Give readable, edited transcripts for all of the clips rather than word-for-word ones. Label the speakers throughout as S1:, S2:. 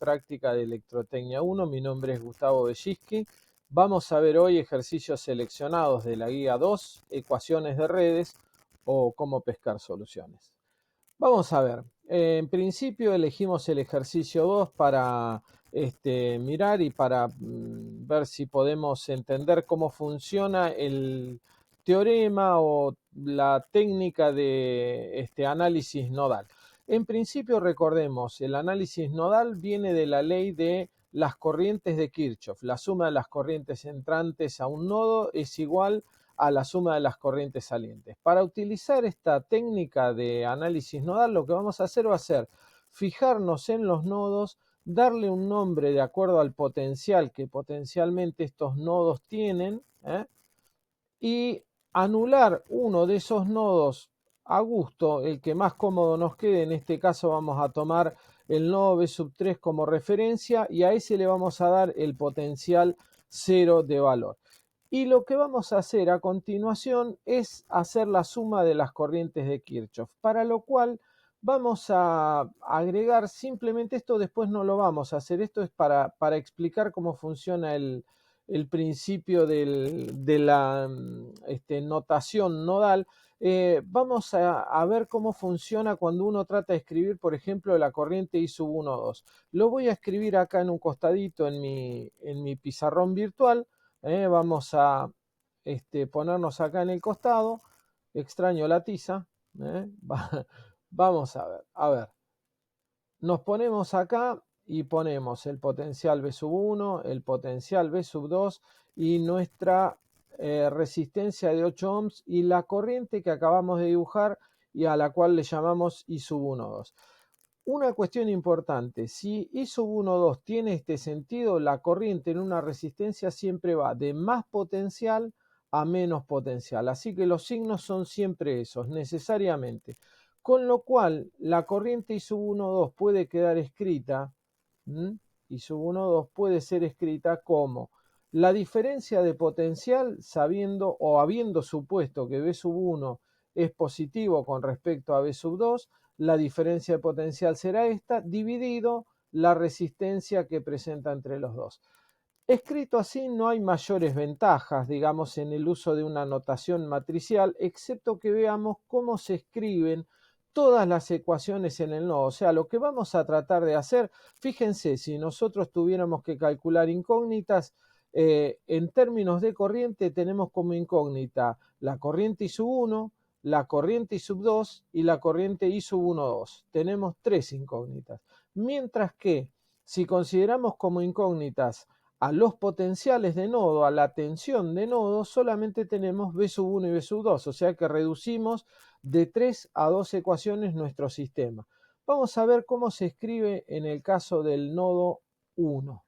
S1: práctica de Electrotecnia 1. Mi nombre es Gustavo Belliski. Vamos a ver hoy ejercicios seleccionados de la guía 2, ecuaciones de redes o cómo pescar soluciones. Vamos a ver. En principio elegimos el ejercicio 2 para mirar y para ver si podemos entender cómo funciona el teorema o la técnica de análisis nodal. En principio recordemos, el análisis nodal viene de la ley de las corrientes de Kirchhoff. La suma de las corrientes entrantes a un nodo es igual a la suma de las corrientes salientes. Para utilizar esta técnica de análisis nodal, lo que vamos a hacer va a ser fijarnos en los nodos, darle un nombre de acuerdo al potencial que potencialmente estos nodos tienen, y anular uno de esos nodos a gusto, el que más cómodo nos quede. En este caso vamos a tomar el nodo B sub 3 como referencia y a ese le vamos a dar el potencial 0 de valor. Y lo que vamos a hacer a continuación es hacer la suma de las corrientes de Kirchhoff, para lo cual vamos a agregar simplemente esto. Después no lo vamos a hacer, esto es para explicar cómo funciona el principio de la notación nodal. Vamos a ver cómo funciona cuando uno trata de escribir, por ejemplo, la corriente I sub 1, 2. Lo voy a escribir acá en un costadito en mi pizarrón virtual. Vamos a ponernos acá en el costado. Extraño la tiza. Vamos a ver. Nos ponemos acá y ponemos el potencial B sub 1, el potencial B sub 2 y nuestra resistencia de 8 ohms y la corriente que acabamos de dibujar y a la cual le llamamos I sub 1, 2. Una cuestión importante, si I sub 1, 2 tiene este sentido, la corriente en una resistencia siempre va de más potencial a menos potencial. Así que los signos son siempre esos, necesariamente. Con lo cual, la corriente I sub 1, 2 puede quedar escrita, I sub 1, 2 puede ser escrita como la diferencia de potencial sabiendo o habiendo supuesto que B sub 1 es positivo con respecto a B sub 2, la diferencia de potencial será esta, dividido la resistencia que presenta entre los dos. Escrito así no hay mayores ventajas, digamos, en el uso de una notación matricial, excepto que veamos cómo se escriben todas las ecuaciones en el nodo. O sea, lo que vamos a tratar de hacer, fíjense, si nosotros tuviéramos que calcular incógnitas, en términos de corriente tenemos como incógnita la corriente I sub 1, la corriente I sub 2 y la corriente I sub 1, 2. Tenemos tres incógnitas. Mientras que si consideramos como incógnitas a los potenciales de nodo, a la tensión de nodo, solamente tenemos B sub 1 y B sub 2, o sea que reducimos de 3 a 2 ecuaciones nuestro sistema. Vamos a ver cómo se escribe en el caso del nodo 1.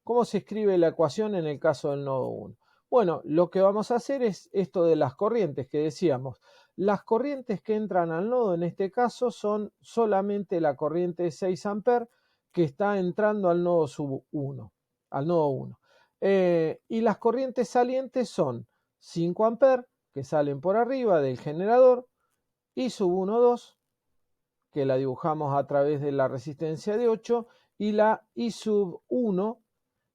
S1: ¿Cómo se escribe la ecuación en el caso del nodo 1? Bueno, lo que vamos a hacer es esto de las corrientes que decíamos. Las corrientes que entran al nodo en este caso son solamente la corriente de 6 amperes que está entrando al nodo sub 1. Al nodo 1. Y las corrientes salientes son 5 amperes que salen por arriba del generador, I sub 1, 2, que la dibujamos a través de la resistencia de 8, y la I sub 1,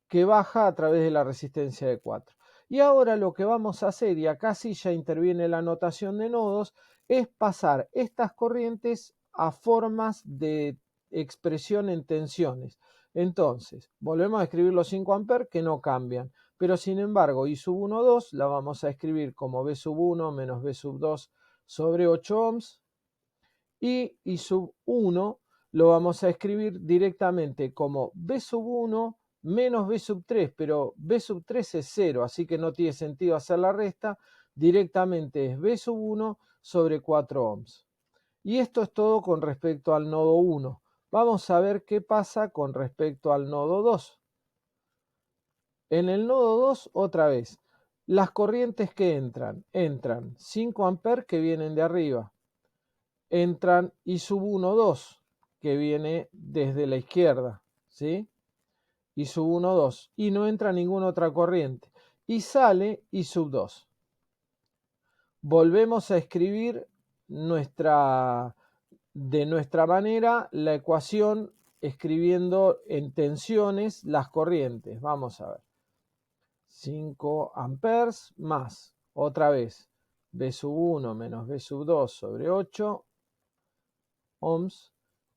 S1: que baja a través de la resistencia de 4. Y ahora lo que vamos a hacer, y acá sí ya interviene la notación de nodos, es pasar estas corrientes a formas de expresión en tensiones. Entonces, volvemos a escribir los 5 amperes que no cambian, pero sin embargo I sub 1, 2 la vamos a escribir como B sub 1 menos B sub 2 sobre 8 ohms, y I sub 1 lo vamos a escribir directamente como B sub 1 menos B sub 3, pero B sub 3 es 0, así que no tiene sentido hacer la resta, directamente es B sub 1 sobre 4 ohms. Y esto es todo con respecto al nodo 1. Vamos a ver qué pasa con respecto al nodo 2. En el nodo 2, otra vez, las corrientes que entran 5 amperes que vienen de arriba, entran I sub 1, 2, que viene desde la izquierda, ¿sí? I sub 1, 2, y no entra ninguna otra corriente, y sale I sub 2. Volvemos a escribir de nuestra manera la ecuación escribiendo en tensiones las corrientes. Vamos a ver. 5 amperes más, otra vez, B sub 1 menos B sub 2 sobre 8 ohms.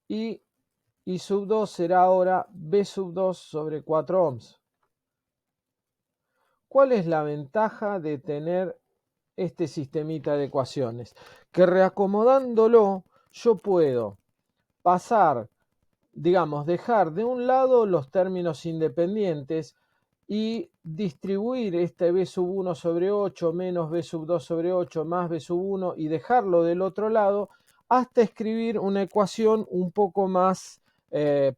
S1: Y I sub 2 será ahora B sub 2 sobre 4 ohms. ¿Cuál es la ventaja de tener este sistemita de ecuaciones? Que reacomodándolo yo puedo pasar, digamos, dejar de un lado los términos independientes y distribuir este B sub 1 sobre 8 menos B sub 2 sobre 8 más B sub 1 y dejarlo del otro lado hasta escribir una ecuación un poco más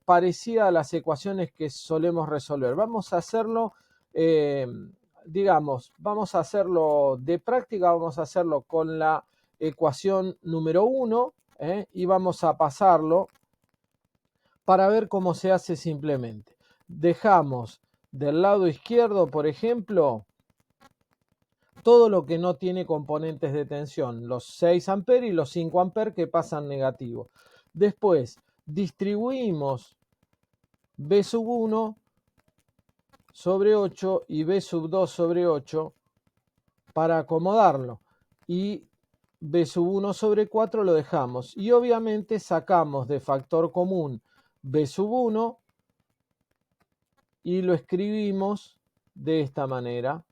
S1: parecida a las ecuaciones que solemos resolver. Vamos a hacerlo, digamos, vamos a hacerlo de práctica, vamos a hacerlo con la ecuación número 1 y vamos a pasarlo para ver cómo se hace simplemente. Dejamos del lado izquierdo, por ejemplo, todo lo que no tiene componentes de tensión, los 6 amperes y los 5 amperes que pasan negativo. Después distribuimos B sub 1 sobre 8 y B sub 2 sobre 8 para acomodarlo. Y B sub 1 sobre 4 lo dejamos. Y obviamente sacamos de factor común B sub 1 y lo escribimos de esta manera.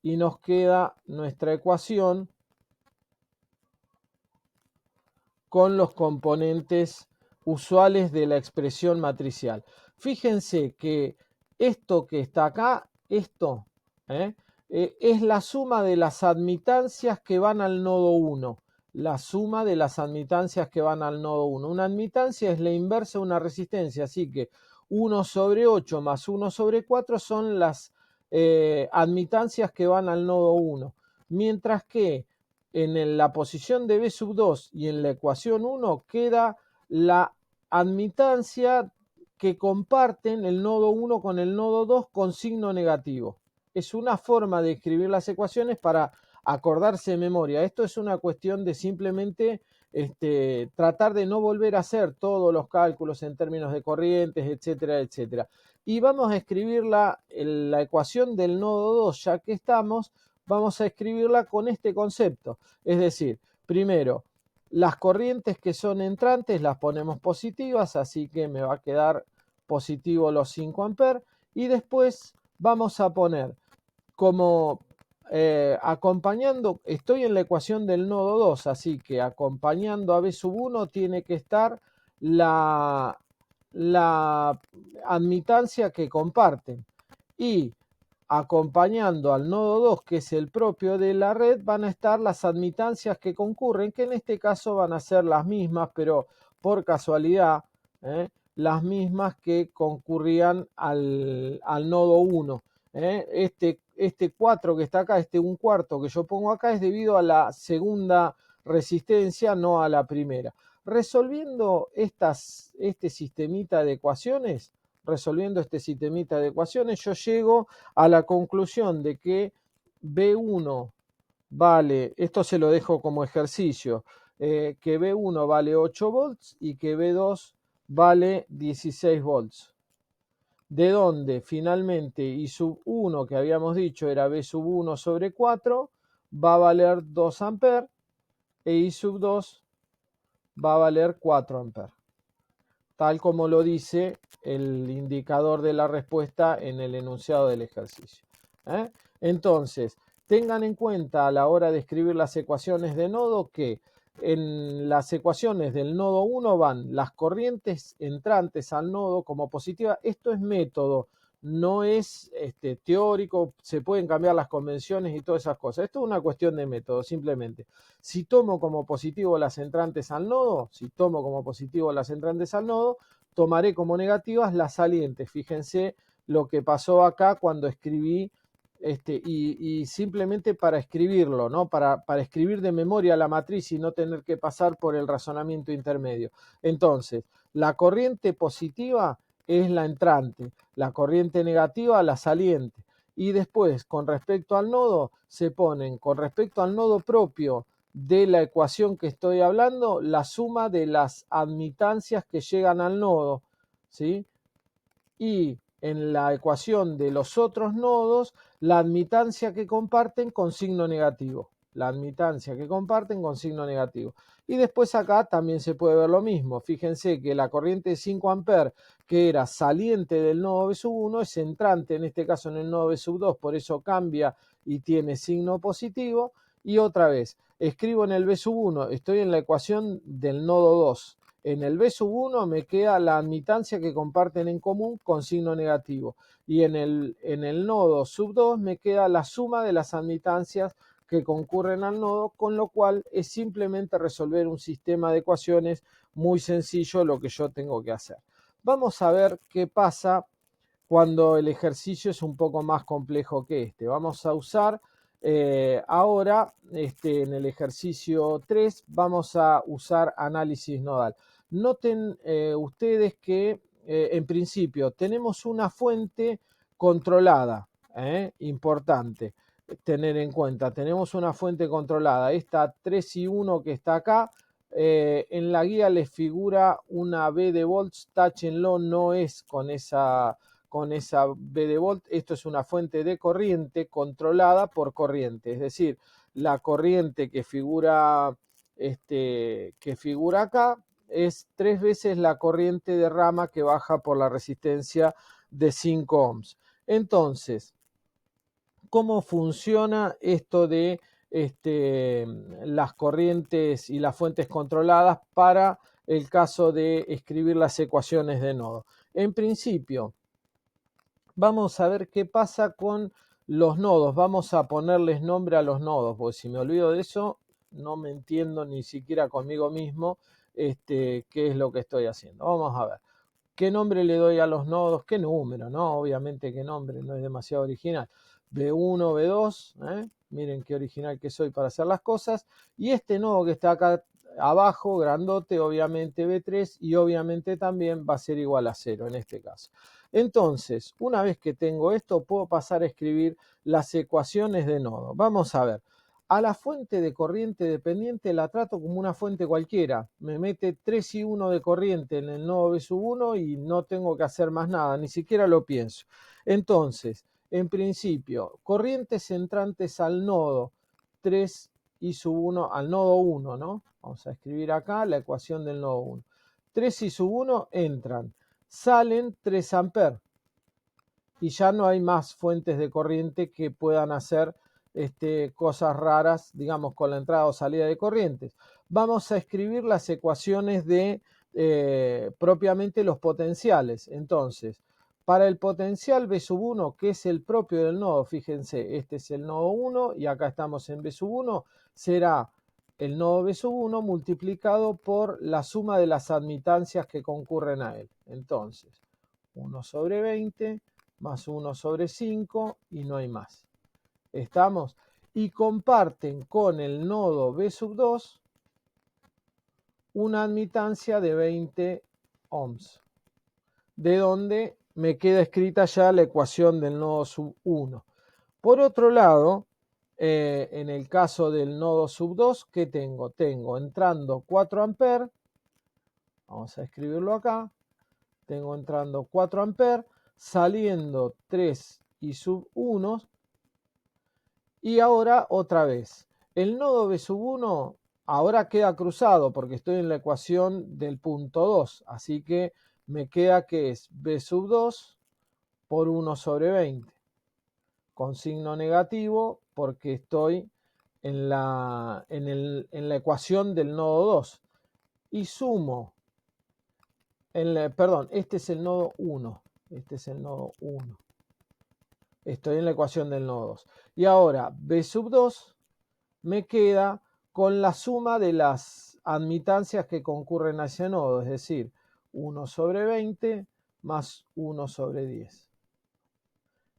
S1: Y nos queda nuestra ecuación con los componentes usuales de la expresión matricial. Fíjense que esto que está acá, esto, es la suma de las admitancias que van al nodo 1. La suma de las admitancias que van al nodo 1. Una admitancia es la inversa de una resistencia, así que 1 sobre 8 más 1 sobre 4 son las admitancias que van al nodo 1. Mientras que en la posición de B sub 2 y en la ecuación 1 queda la admitancia que comparten el nodo 1 con el nodo 2 con signo negativo. Es una forma de escribir las ecuaciones para acordarse de memoria. Esto es una cuestión de simplemente tratar de no volver a hacer todos los cálculos en términos de corrientes, etcétera, etcétera. Y vamos a escribir la ecuación del nodo 2, ya que estamos, vamos a escribirla con este concepto. Es decir, primero, las corrientes que son entrantes las ponemos positivas, así que me va a quedar positivo los 5 amperes. Y después vamos a poner como acompañando, estoy en la ecuación del nodo 2, así que acompañando a B sub 1 tiene que estar la admitancia que comparten. Y acompañando al nodo 2, que es el propio de la red, van a estar las admitancias que concurren, que en este caso van a ser las mismas, pero por casualidad, las mismas que concurrían al nodo 1. Este 4 que está acá, este 1/4 que yo pongo acá, es debido a la segunda resistencia, no a la primera. Resolviendo este sistemita de ecuaciones, yo llego a la conclusión de que B1 vale, esto se lo dejo como ejercicio, que B1 vale 8 volts y que B2 vale 16 volts. De donde finalmente I sub 1, que habíamos dicho era B sub 1 sobre 4, va a valer 2 amperes e I sub 2 va a valer 4 amperes. Tal como lo dice el indicador de la respuesta en el enunciado del ejercicio. Entonces, tengan en cuenta a la hora de escribir las ecuaciones de nodo que en las ecuaciones del nodo 1 van las corrientes entrantes al nodo como positiva. Esto es método, no es teórico, se pueden cambiar las convenciones y todas esas cosas. Esto es una cuestión de método, simplemente. Si tomo como positivo las entrantes al nodo, tomaré como negativas las salientes. Fíjense lo que pasó acá cuando escribí, y simplemente para escribirlo, ¿no? Para escribir de memoria la matriz y no tener que pasar por el razonamiento intermedio. Entonces, la corriente positiva es la entrante, la corriente negativa la saliente. Y después, con respecto al nodo, se ponen con respecto al nodo propio de la ecuación que estoy hablando, la suma de las admitancias que llegan al nodo, ¿sí? Y en la ecuación de los otros nodos, la admitancia que comparten con signo negativo. La admitancia que comparten con signo negativo. Y después acá también se puede ver lo mismo. Fíjense que la corriente de 5 amperes que era saliente del nodo B1 es entrante, en este caso en el nodo B2, por eso cambia y tiene signo positivo. Y otra vez, escribo en el B1, estoy en la ecuación del nodo 2. En el B1 me queda la admitancia que comparten en común con signo negativo. Y en el nodo sub 2 me queda la suma de las admitancias que concurren al nodo, con lo cual es simplemente resolver un sistema de ecuaciones muy sencillo lo que yo tengo que hacer. Vamos a ver qué pasa cuando el ejercicio es un poco más complejo que este. Vamos a usar ahora en el ejercicio 3 vamos a usar análisis nodal. Noten ustedes que en principio tenemos una fuente controlada, importante tener en cuenta. Tenemos una fuente controlada, esta 3 y 1 que está acá. En la guía les figura una B de volts, táchenlo, no es con esa B de volt. Esto es una fuente de corriente controlada por corriente, es decir, la corriente que figura acá es 3 veces la corriente de rama que baja por la resistencia de 5 ohms. Entonces, ¿cómo funciona esto de las corrientes y las fuentes controladas para el caso de escribir las ecuaciones de nodo? En principio, vamos a ver qué pasa con los nodos. Vamos a ponerles nombre a los nodos, porque si me olvido de eso, no me entiendo ni siquiera conmigo mismo qué es lo que estoy haciendo. Vamos a ver. ¿Qué nombre le doy a los nodos? ¿Qué número? ¿No? Obviamente qué nombre, no es demasiado original. B1, B2, miren qué original que soy para hacer las cosas. Y este nodo que está acá abajo, grandote, obviamente B3 y obviamente también va a ser igual a 0 en este caso. Entonces, una vez que tengo esto, puedo pasar a escribir las ecuaciones de nodo. Vamos a ver. A la fuente de corriente dependiente la trato como una fuente cualquiera. Me mete 3 y 1 de corriente en el nodo B1 y no tengo que hacer más nada, ni siquiera lo pienso. Entonces, en principio, corrientes entrantes al nodo 3 y sub 1, al nodo 1, ¿no? Vamos a escribir acá la ecuación del nodo 1. 3 y sub 1 entran, salen 3 amperes y ya no hay más fuentes de corriente que puedan hacer cosas raras, digamos, con la entrada o salida de corrientes. Vamos a escribir las ecuaciones de propiamente los potenciales. Entonces, para el potencial B1, que es el propio del nodo, fíjense, este es el nodo 1 y acá estamos en B1, será el nodo B1 multiplicado por la suma de las admitancias que concurren a él. Entonces, 1 sobre 20 más 1 sobre 5 y no hay más. ¿Estamos? Y comparten con el nodo B2 una admitancia de 20 ohms, de donde me queda escrita ya la ecuación del nodo sub 1. Por otro lado, en el caso del nodo sub 2, ¿qué tengo? Tengo entrando 4 amperes, vamos a escribirlo acá, tengo entrando 4 amperes, saliendo 3 y sub 1. Y ahora otra vez, el nodo B1 ahora queda cruzado porque estoy en la ecuación del punto 2. Así que me queda que es B2 por 1 sobre 20. Con signo negativo porque estoy en la ecuación del nodo 2. Y sumo, perdón, este es el nodo 1. Este es el nodo 1. Estoy en la ecuación del nodo 2. Y ahora B2 me queda con la suma de las admitancias que concurren a ese nodo, es decir, 1 sobre 20 más 1 sobre 10.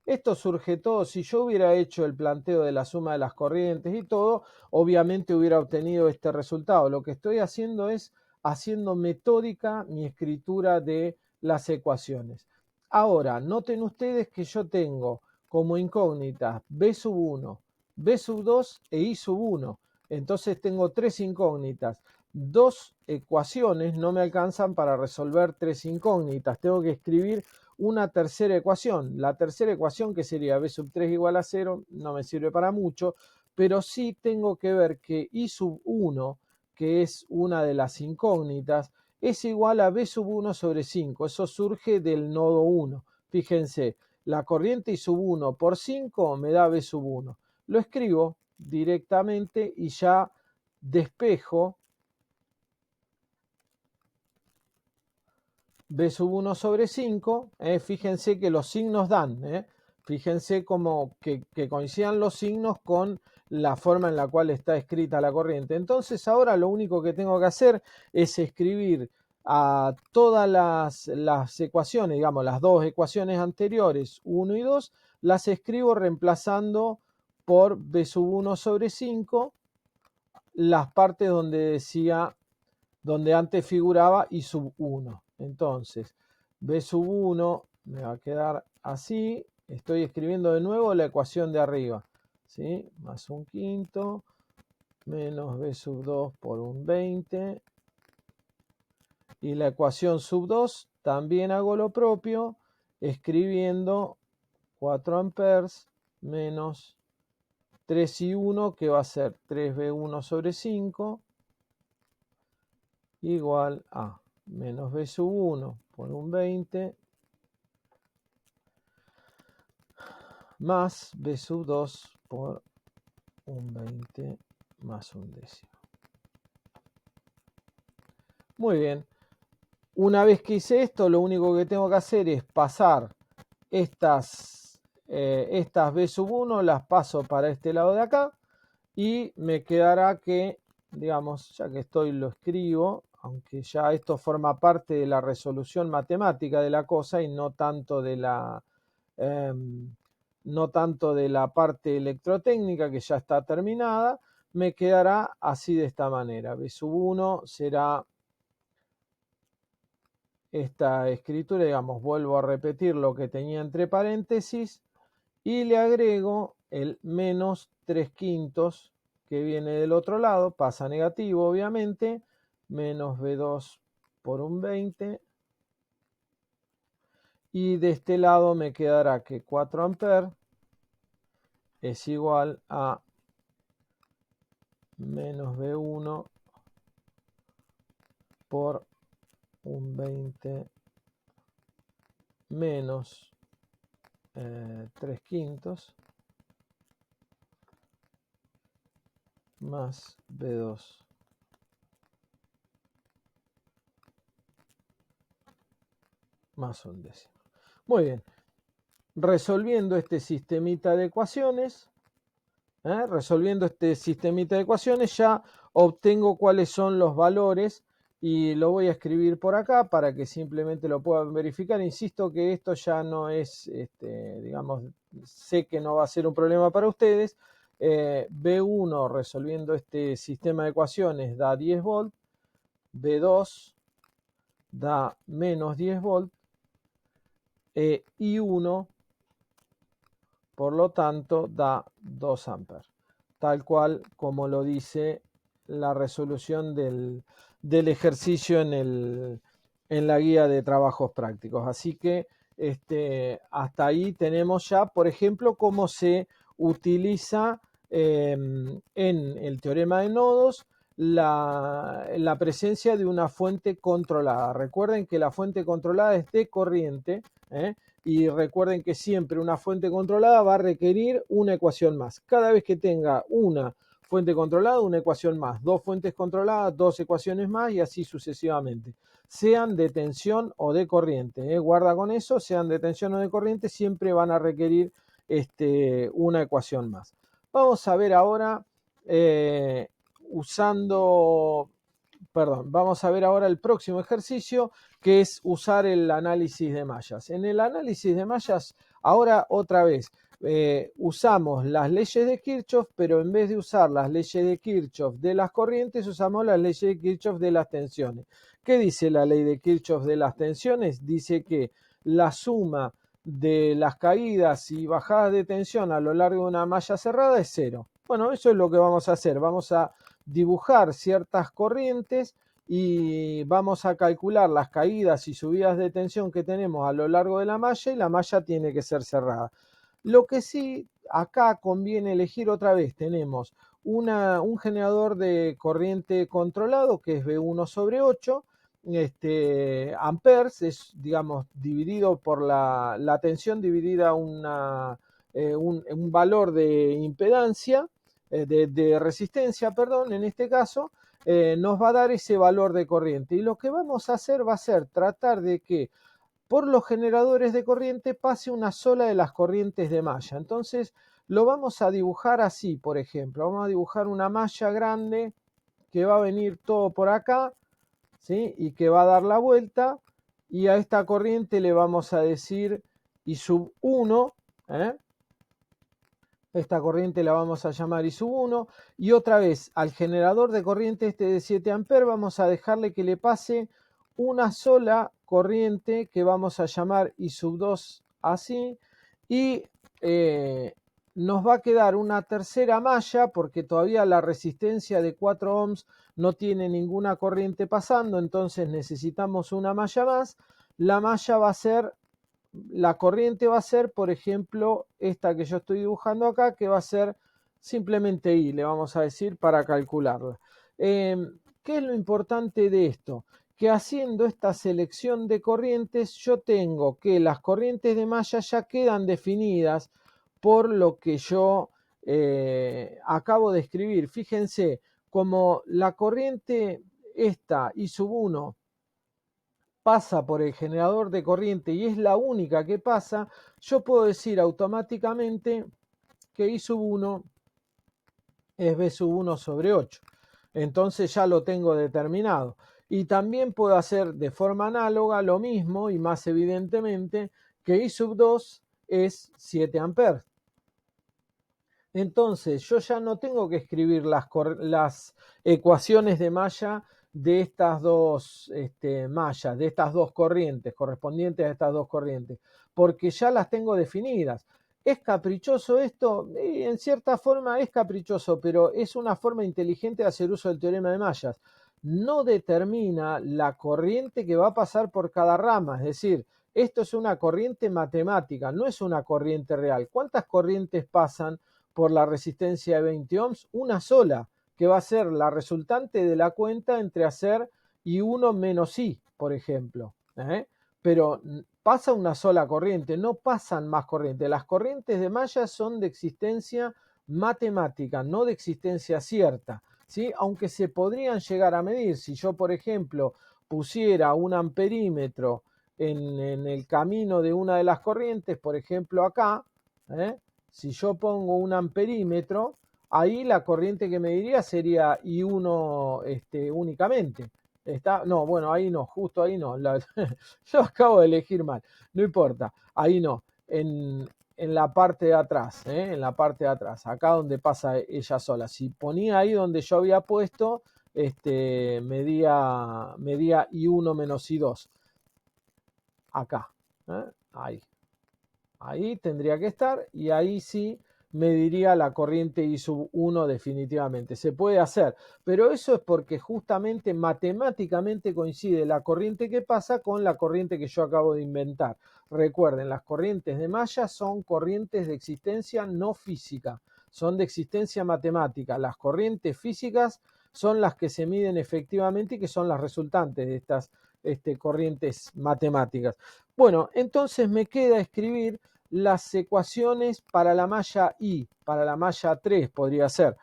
S1: Esto surge todo, si yo hubiera hecho el planteo de la suma de las corrientes y todo, obviamente hubiera obtenido este resultado. Lo que estoy haciendo es haciendo metódica mi escritura de las ecuaciones. Ahora, noten ustedes que yo tengo como incógnitas B1, B2 e I1. Entonces tengo tres incógnitas. Dos ecuaciones no me alcanzan para resolver tres incógnitas. Tengo que escribir una tercera ecuación. La tercera ecuación, que sería b sub 3 igual a 0, no me sirve para mucho, pero sí tengo que ver que i sub 1, que es una de las incógnitas, es igual a b sub 1 sobre 5. Eso surge del nodo 1. Fíjense, la corriente i sub 1 por 5 me da b sub 1. Lo escribo directamente y ya despejo b sub 1 sobre 5. Fíjense que los signos dan. Fíjense como que coincidan los signos con la forma en la cual está escrita la corriente. Entonces ahora lo único que tengo que hacer es escribir a todas las ecuaciones, digamos las dos ecuaciones anteriores, 1 y 2, las escribo reemplazando por b sub 1 sobre 5 las partes donde decía, donde antes figuraba i sub 1. Entonces, b sub 1 me va a quedar así. Estoy escribiendo de nuevo la ecuación de arriba, ¿sí? Más un quinto, menos b sub 2 por un 20. Y la ecuación sub 2 también hago lo propio, escribiendo 4 amperes menos 3 y 1, que va a ser 3b1 sobre 5, igual a menos b sub 1 por un 20 más b sub 2 por un 20 más un décimo. Muy bien. Una vez que hice esto, lo único que tengo que hacer es pasar estas b sub 1, las paso para este lado de acá y me quedará que, digamos, ya que estoy lo escribo, aunque ya esto forma parte de la resolución matemática de la cosa y no tanto de la parte electrotécnica, que ya está terminada, me quedará así, de esta manera. B sub 1 será esta escritura, digamos, vuelvo a repetir lo que tenía entre paréntesis y le agrego el menos 3 quintos que viene del otro lado, pasa negativo obviamente, menos B2 por un 20, y de este lado me quedará que 4 amperes es igual a menos B1 por un 20 menos 3 quintos más B2 más un décimo. Muy bien. Resolviendo este sistemita de ecuaciones, ya obtengo cuáles son los valores y lo voy a escribir por acá para que simplemente lo puedan verificar. Insisto que esto ya no es, digamos, sé que no va a ser un problema para ustedes. B1 resolviendo este sistema de ecuaciones da 10 volts, B2 da menos 10 volts, y 1 por lo tanto da 2 amperes, tal cual como lo dice la resolución del ejercicio en la guía de trabajos prácticos. Así que hasta ahí tenemos ya, por ejemplo, cómo se utiliza en el teorema de nodos la presencia de una fuente controlada. Recuerden que la fuente controlada es de corriente, y recuerden que siempre una fuente controlada va a requerir una ecuación más. Cada vez que tenga una fuente controlada, una ecuación más. Dos fuentes controladas, dos ecuaciones más, y así sucesivamente. Sean de tensión o de corriente. Guarda con eso, sean de tensión o de corriente, siempre van a requerir una ecuación más. Vamos a ver ahora vamos a ver ahora el próximo ejercicio, que es usar el análisis de mallas. En el análisis de mallas, ahora otra vez, usamos las leyes de Kirchhoff, pero en vez de usar las leyes de Kirchhoff de las corrientes, usamos las leyes de Kirchhoff de las tensiones. ¿Qué dice la ley de Kirchhoff de las tensiones? Dice que la suma de las caídas y bajadas de tensión a lo largo de una malla cerrada es 0. Bueno, eso es lo que vamos a hacer. Vamos a dibujar ciertas corrientes y vamos a calcular las caídas y subidas de tensión que tenemos a lo largo de la malla y la malla tiene que ser cerrada. Lo que sí, acá conviene elegir otra vez. Tenemos un generador de corriente controlado que es V1 sobre 8 amperes, es digamos dividido por la tensión dividida un valor de impedancia, de resistencia, perdón, en este caso, nos va a dar ese valor de corriente. Y lo que vamos a hacer va a ser tratar de que por los generadores de corriente pase una sola de las corrientes de malla. Entonces lo vamos a dibujar así, por ejemplo. Vamos a dibujar una malla grande que va a venir todo por acá, ¿sí? Y que va a dar la vuelta. Y a esta corriente le vamos a decir I sub 1, ¿eh? Esta corriente la vamos a llamar I sub 1. Y otra vez, al generador de corriente este de 7 amperes vamos a dejarle que le pase una sola corriente que vamos a llamar I sub 2 así. Y nos va a quedar una tercera malla porque todavía la resistencia de 4 ohms no tiene ninguna corriente pasando. Entonces necesitamos una malla más. La malla va a ser... La corriente va a ser, por ejemplo, esta que yo estoy dibujando acá, que va a ser simplemente I, le vamos a decir, para calcularla. ¿Qué es lo importante de esto? Que haciendo esta selección de corrientes, yo tengo que las corrientes de malla ya quedan definidas por lo que yo acabo de escribir. Fíjense, como la corriente esta, I sub 1, pasa por el generador de corriente y es la única que pasa, yo puedo decir automáticamente que I sub 1 es V sub 1 sobre 8. Entonces ya lo tengo determinado. Y también puedo hacer de forma análoga lo mismo y más evidentemente que I sub 2 es 7 amperes. Entonces yo ya no tengo que escribir las ecuaciones de malla de estas dos mallas, de estas dos corrientes, correspondientes a estas dos corrientes, porque ya las tengo definidas. ¿Es caprichoso esto? En cierta forma es caprichoso, pero es una forma inteligente de hacer uso del teorema de mallas. No determina la corriente que va a pasar por cada rama, es decir, esto es una corriente matemática, no es una corriente real. ¿Cuántas corrientes pasan por la resistencia de 20 ohms? Una sola, que va a ser la resultante de la cuenta entre hacer I1 menos I, por ejemplo. Pero pasa una sola corriente, no pasan más corrientes. Las corrientes de malla son de existencia matemática, no de existencia cierta, ¿sí? Aunque se podrían llegar a medir. Si yo, por ejemplo, pusiera un amperímetro en el camino de una de las corrientes, por ejemplo acá, si yo pongo un amperímetro, ahí la corriente que mediría sería I1 únicamente. No, bueno, ahí no, justo ahí no. Yo acabo de elegir mal, no importa, ahí no. En la parte de atrás, en la parte de atrás, acá donde pasa ella sola. Si ponía ahí donde yo había puesto, medía I1 menos I2. Acá, ahí. Ahí tendría que estar y ahí sí mediría la corriente I sub 1 definitivamente. Se puede hacer, pero eso es porque justamente matemáticamente coincide la corriente que pasa con la corriente que yo acabo de inventar. Recuerden, las corrientes de malla son corrientes de existencia no física, son de existencia matemática. Las corrientes físicas son las que se miden efectivamente y que son las resultantes de estas corrientes matemáticas. Bueno, entonces me queda escribir las ecuaciones para la malla I, para la malla 3 podría ser,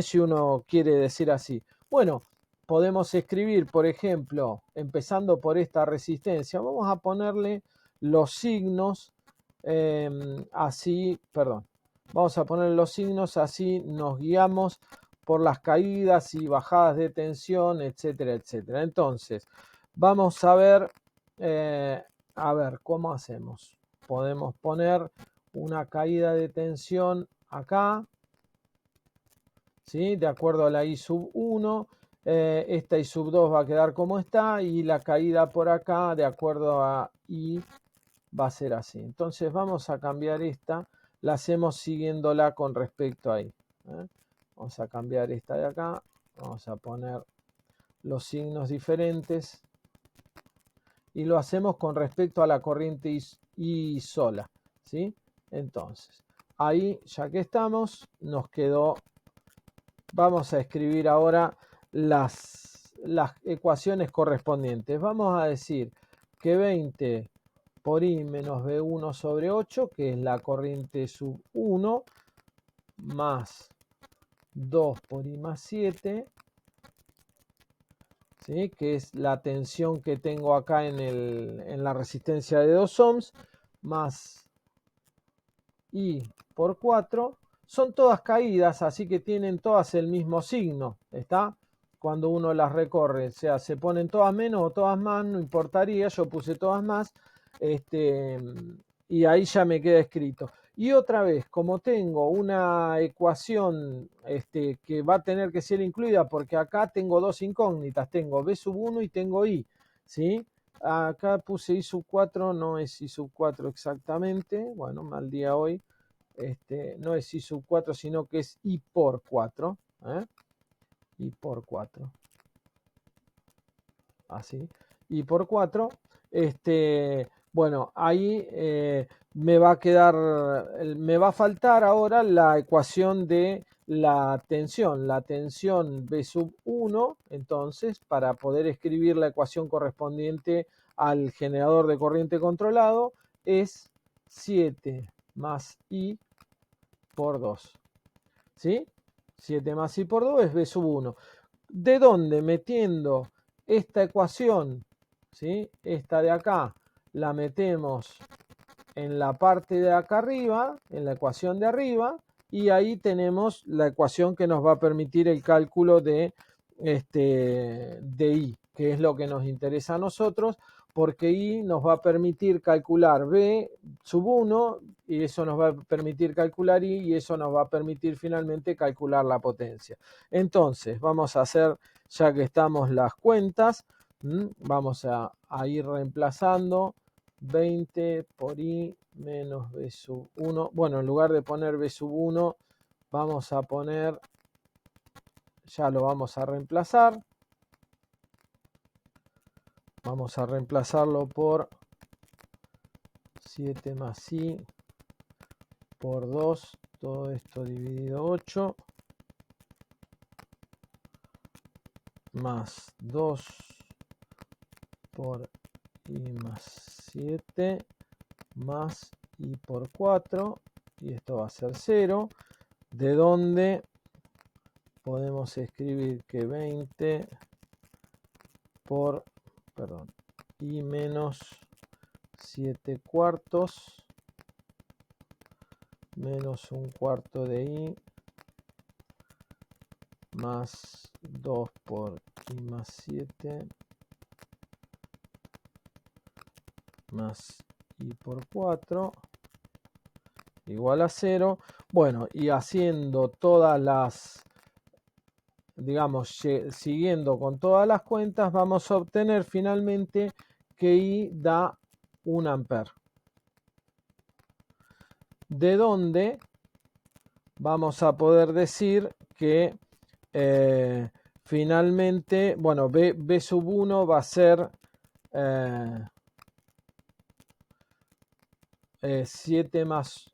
S1: si uno quiere decir así. Bueno, podemos escribir, por ejemplo, empezando por esta resistencia, vamos a ponerle los signos así, perdón, vamos a poner los signos así, nos guiamos por las caídas y bajadas de tensión, etcétera, etcétera. Entonces, vamos a ver cómo hacemos. Podemos poner una caída de tensión acá, ¿sí? De acuerdo a la I sub 1. Esta I sub 2 va a quedar como está y la caída por acá, de acuerdo a I, va a ser así. Entonces vamos a cambiar esta, la hacemos siguiéndola con respecto a I. Vamos a cambiar esta de acá. Vamos a poner los signos diferentes. Y lo hacemos con respecto a la corriente I sola, ¿sí? Entonces, ahí ya que estamos, nos quedó. Vamos a escribir ahora las ecuaciones correspondientes. Vamos a decir que 20 por I menos B1 sobre 8, que es la corriente sub 1, más 2 por I más 7, ¿sí? Que es la tensión que tengo acá en la resistencia de 2 ohms, más I por 4. Son todas caídas, así que tienen todas el mismo signo, ¿está? Cuando uno las recorre, o sea, se ponen todas menos o todas más, no importaría, yo puse todas más, y ahí ya me queda escrito. Y otra vez, como tengo una ecuación que va a tener que ser incluida, porque acá tengo dos incógnitas, tengo B sub 1 y tengo I, ¿sí? Acá puse I sub 4, no es I sub 4 exactamente, bueno, mal día hoy, no es I sub 4, sino que es I por 4, I por 4, así, I por 4, bueno, ahí me va a quedar, me va a faltar ahora la ecuación de la tensión B sub 1, entonces, para poder escribir la ecuación correspondiente al generador de corriente controlado, es 7 más I por 2, ¿sí? 7 más I por 2 es B sub 1. ¿De dónde? Metiendo esta ecuación, ¿sí? Esta de acá, la metemos en la parte de acá arriba, en la ecuación de arriba, y ahí tenemos la ecuación que nos va a permitir el cálculo de I, que es lo que nos interesa a nosotros, porque I nos va a permitir calcular B sub 1, y eso nos va a permitir calcular I, y eso nos va a permitir finalmente calcular la potencia. Entonces, vamos a hacer, ya que estamos, las cuentas, vamos a ir reemplazando 20 por I menos B sub 1. Bueno, en lugar de poner B sub 1, vamos a poner, ya lo vamos a reemplazar. Vamos a reemplazarlo por 7 más I por 2, todo esto dividido 8, más 2 por I más 7, más I por 4, y esto va a ser 0, de donde podemos escribir que 20 por, I menos 7 cuartos menos un cuarto de I más 2 por I más 7 más I por 4 igual a 0. Bueno, y haciendo todas las, digamos, siguiendo con todas las cuentas, vamos a obtener finalmente que I da 1 ampere. De donde vamos a poder decir que finalmente, bueno, B sub 1 va a ser 7 más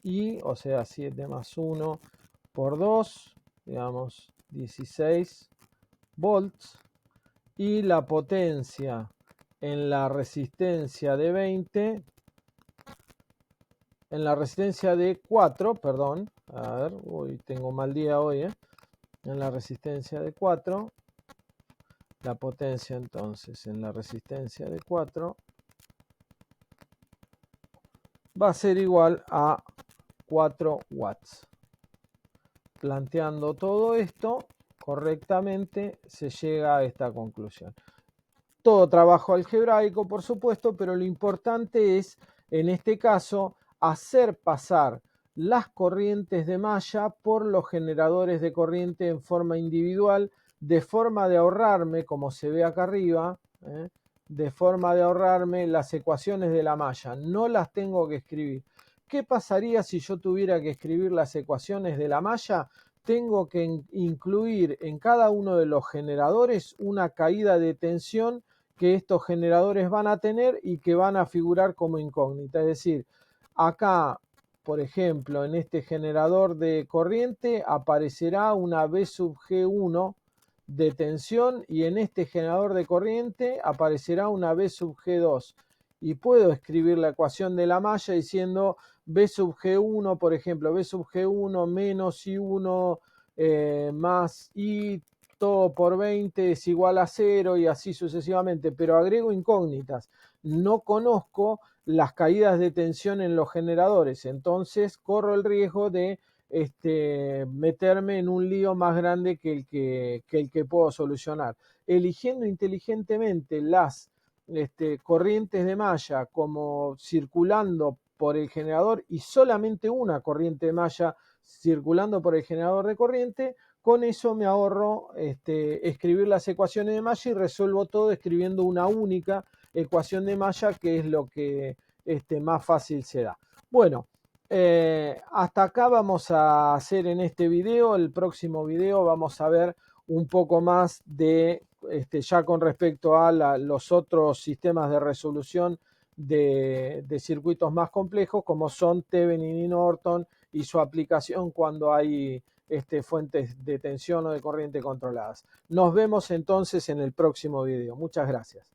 S1: I, o sea, 7 más 1 por 2, digamos, 16 volts. Y la potencia en la resistencia de 20, en la resistencia de 4, perdón, a ver, hoy tengo mal día hoy, en la resistencia de 4, la potencia entonces en la resistencia de 4 va a ser igual a 4 watts. Planteando todo esto correctamente se llega a esta conclusión. Todo trabajo algebraico, por supuesto, pero lo importante es, en este caso, hacer pasar las corrientes de malla por los generadores de corriente en forma individual, de forma de ahorrarme, como se ve acá arriba, de forma de ahorrarme las ecuaciones de la malla. No las tengo que escribir. ¿qué pasaría si yo tuviera que escribir las ecuaciones de la malla? Tengo que incluir en cada uno de los generadores una caída de tensión que estos generadores van a tener y que van a figurar como incógnita. Es decir, acá, por ejemplo, en este generador de corriente aparecerá una V sub G1 de tensión y en este generador de corriente aparecerá una V sub G2. Y puedo escribir la ecuación de la malla diciendo V sub G1, por ejemplo, V sub G1 menos I1 más I todo por 20 es igual a 0 y así sucesivamente, pero agrego incógnitas. No conozco las caídas de tensión en los generadores, entonces corro el riesgo de meterme en un lío más grande que el que puedo solucionar. Eligiendo inteligentemente las corrientes de malla como circulando por el generador y solamente una corriente de malla circulando por el generador de corriente, con eso me ahorro escribir las ecuaciones de malla y resuelvo todo escribiendo una única ecuación de malla, que es lo que más fácil se da. Bueno, hasta acá vamos a hacer en este video. El próximo video vamos a ver un poco más de ya con respecto a los otros sistemas de resolución de circuitos más complejos, como son Thevenin y Norton, y su aplicación cuando hay fuentes de tensión o de corriente controladas. Nos vemos entonces en el próximo video. Muchas gracias.